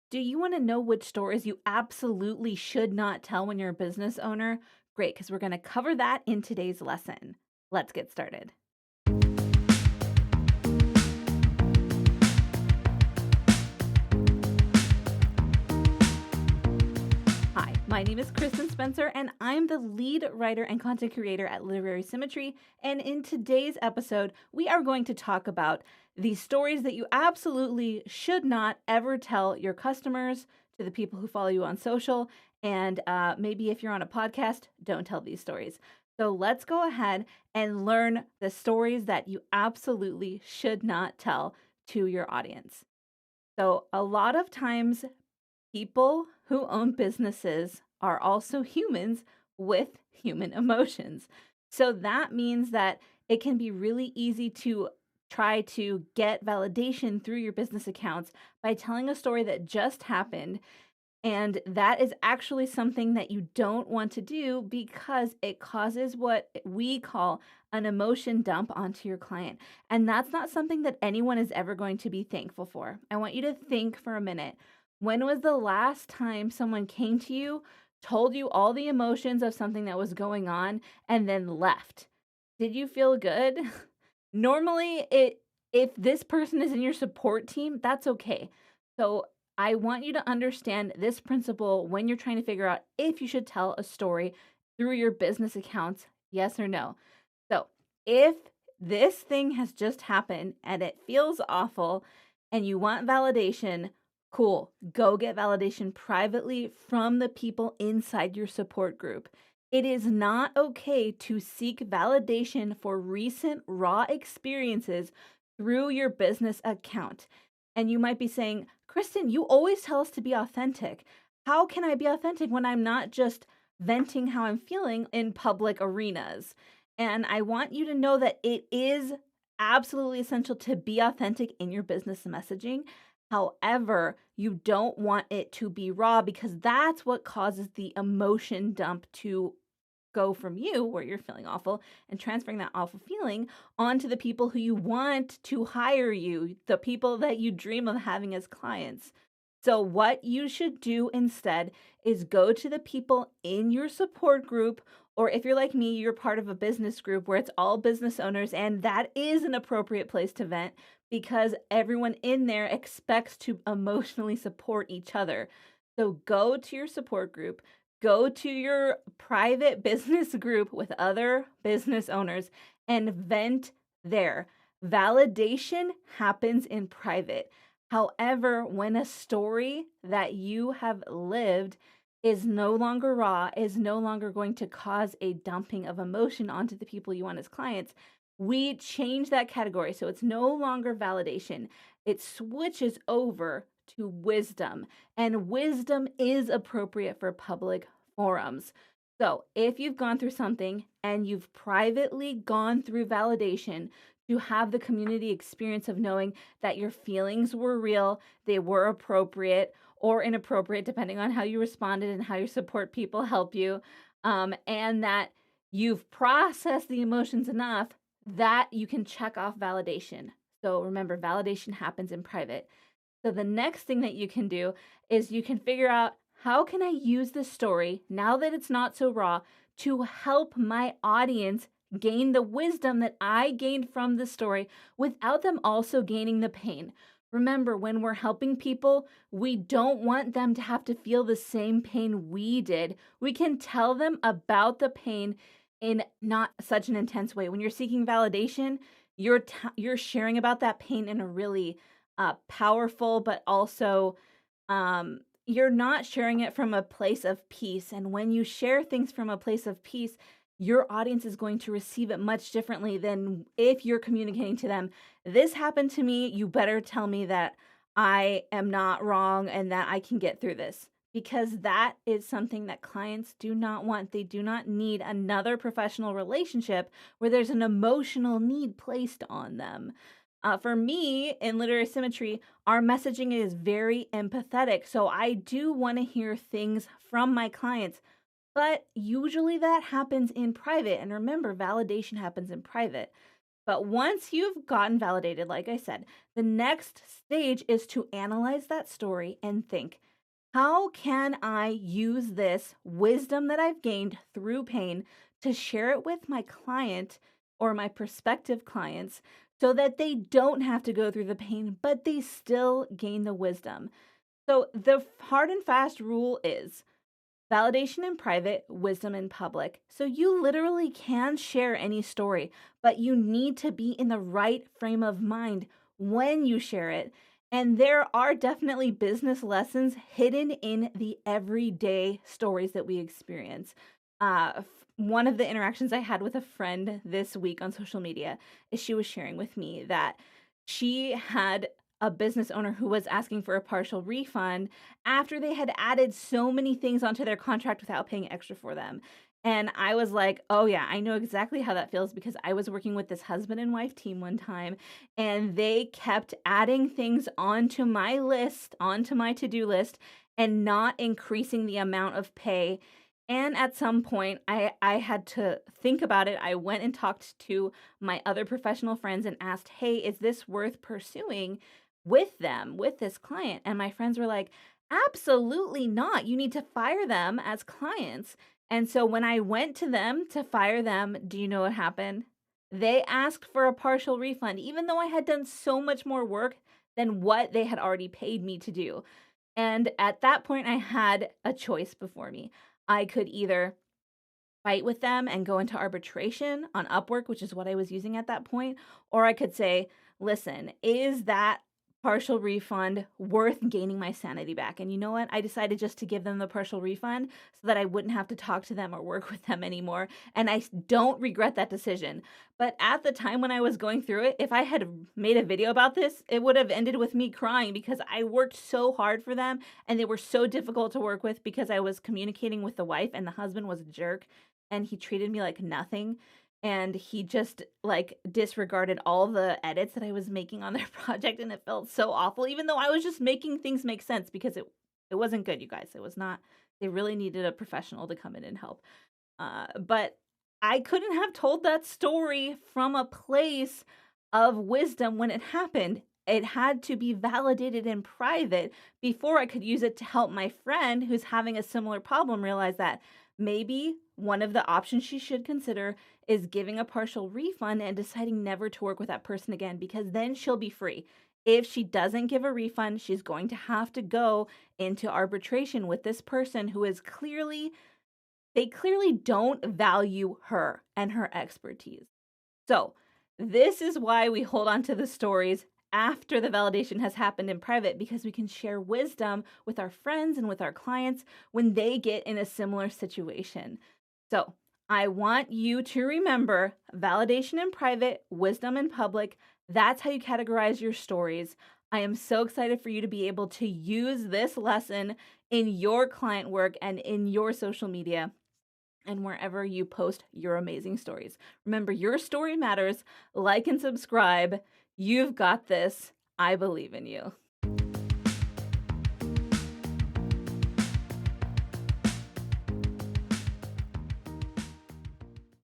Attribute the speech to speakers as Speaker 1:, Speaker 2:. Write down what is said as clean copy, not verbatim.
Speaker 1: Do you want to know which stories you absolutely should not tell when you're a business owner? Great, because we're going to cover that in today's lesson. Let's get started. Hi, my name is Kristin Spencer, and I'm the lead writer and content creator at Literary Symmetry. And in today's episode, we are going to talk about the stories that you absolutely should not ever tell your customers, to the people who follow you on social, and maybe if you're on a podcast, don't tell these stories. So let's go ahead and learn the stories that you absolutely should not tell to your audience. So, a lot of times, people who own businesses are also humans with human emotions. So that means that it can be really easy to try to get validation through your business accounts by telling a story that just happened. And that is actually something that you don't want to do because it causes what we call an emotion dump onto your client. And that's not something that anyone is ever going to be thankful for. I want you to think for a minute. When was the last time someone came to you, told you all the emotions of something that was going on, and then left? Did you feel good? Normally, if this person is in your support team, that's okay. So I want you to understand this principle when you're trying to figure out if you should tell a story through your business accounts, yes or no. So, if this thing has just happened and it feels awful and you want validation, cool. Go get validation privately from the people inside your support group. It is not okay to seek validation for recent raw experiences through your business account. And you might be saying, Kristin, you always tell us to be authentic. How can I be authentic when I'm not just venting how I'm feeling in public arenas? And I want you to know that it is absolutely essential to be authentic in your business messaging. However, you don't want it to be raw because that's what causes the emotion dump to go from you, where you're feeling awful, and transferring that awful feeling onto the people who you want to hire you, the people that you dream of having as clients. So, what you should do instead is go to the people in your support group, or if you're like me, you're part of a business group where it's all business owners, and that is an appropriate place to vent because everyone in there expects to emotionally support each other. So, go to your support group, go to your private business group with other business owners and vent there. Validation happens in private. However, when a story that you have lived is no longer raw, is no longer going to cause a dumping of emotion onto the people you want as clients, we change that category. So it's no longer validation. It switches over to wisdom, and wisdom is appropriate for public forums. So if you've gone through something and you've privately gone through validation, to have the community experience of knowing that your feelings were real, they were appropriate or inappropriate, depending on how you responded and how your support people help you, and that you've processed the emotions enough that you can check off validation. So remember, validation happens in private. So the next thing that you can do is you can figure out, how can I use this story now that it's not so raw to help my audience gain the wisdom that I gained from the story without them also gaining the pain. Remember, when we're helping people, we don't want them to have to feel the same pain we did. We can tell them about the pain in not such an intense way. When you're seeking validation, you're sharing about that pain in a really powerful, but also you're not sharing it from a place of peace. And when you share things from a place of peace, your audience is going to receive it much differently than if you're communicating to them, this happened to me, you better tell me that I am not wrong and that I can get through this. Because that is something that clients do not want. They do not need another professional relationship where there's an emotional need placed on them. For me, in literary symmetry, our messaging is very empathetic. So I do want to hear things from my clients, but usually that happens in private. And remember, validation happens in private. But once you've gotten validated, like I said, the next stage is to analyze that story and think, how can I use this wisdom that I've gained through pain to share it with my client or my prospective clients so that they don't have to go through the pain, but they still gain the wisdom? So, the hard and fast rule is validation in private, wisdom in public. So you literally can share any story, but you need to be in the right frame of mind when you share it. And there are definitely business lessons hidden in the everyday stories that we experience. One of the interactions I had with a friend this week on social media is she was sharing with me that she had a business owner who was asking for a partial refund after they had added so many things onto their contract without paying extra for them. And I was like, oh, yeah, I know exactly how that feels because I was working with this husband and wife team one time, and they kept adding things onto my list, onto my to do list, and not increasing the amount of pay. And at some point, I had to think about it. I went and talked to my other professional friends and asked, hey, is this worth pursuing with them, with this client? And my friends were like, absolutely not. You need to fire them as clients. And so when I went to them to fire them, do you know what happened? They asked for a partial refund, even though I had done so much more work than what they had already paid me to do. And at that point, I had a choice before me. I could either fight with them and go into arbitration on Upwork, which is what I was using at that point, or I could say, listen, is that partial refund worth gaining my sanity back? And you know what? I decided just to give them the partial refund so that I wouldn't have to talk to them or work with them anymore. And I don't regret that decision. But at the time when I was going through it, if I had made a video about this, it would have ended with me crying because I worked so hard for them and they were so difficult to work with because I was communicating with the wife and the husband was a jerk and he treated me like nothing. And he just like disregarded all the edits that I was making on their project. And it felt so awful, even though I was just making things make sense because it wasn't good, you guys. It was not, they really needed a professional to come in and help. But I couldn't have told that story from a place of wisdom when it happened. It had to be validated in private before I could use it to help my friend who's having a similar problem realize that maybe one of the options she should consider is giving a partial refund and deciding never to work with that person again because then she'll be free. If she doesn't give a refund, she's going to have to go into arbitration with this person who is clearly, they clearly don't value her and her expertise. So, this is why we hold on to the stories after the validation has happened in private because we can share wisdom with our friends and with our clients when they get in a similar situation. So, I want you to remember validation in private, wisdom in public. That's how you categorize your stories. I am so excited for you to be able to use this lesson in your client work and in your social media and wherever you post your amazing stories. Remember, your story matters. Like and subscribe. You've got this. I believe in you.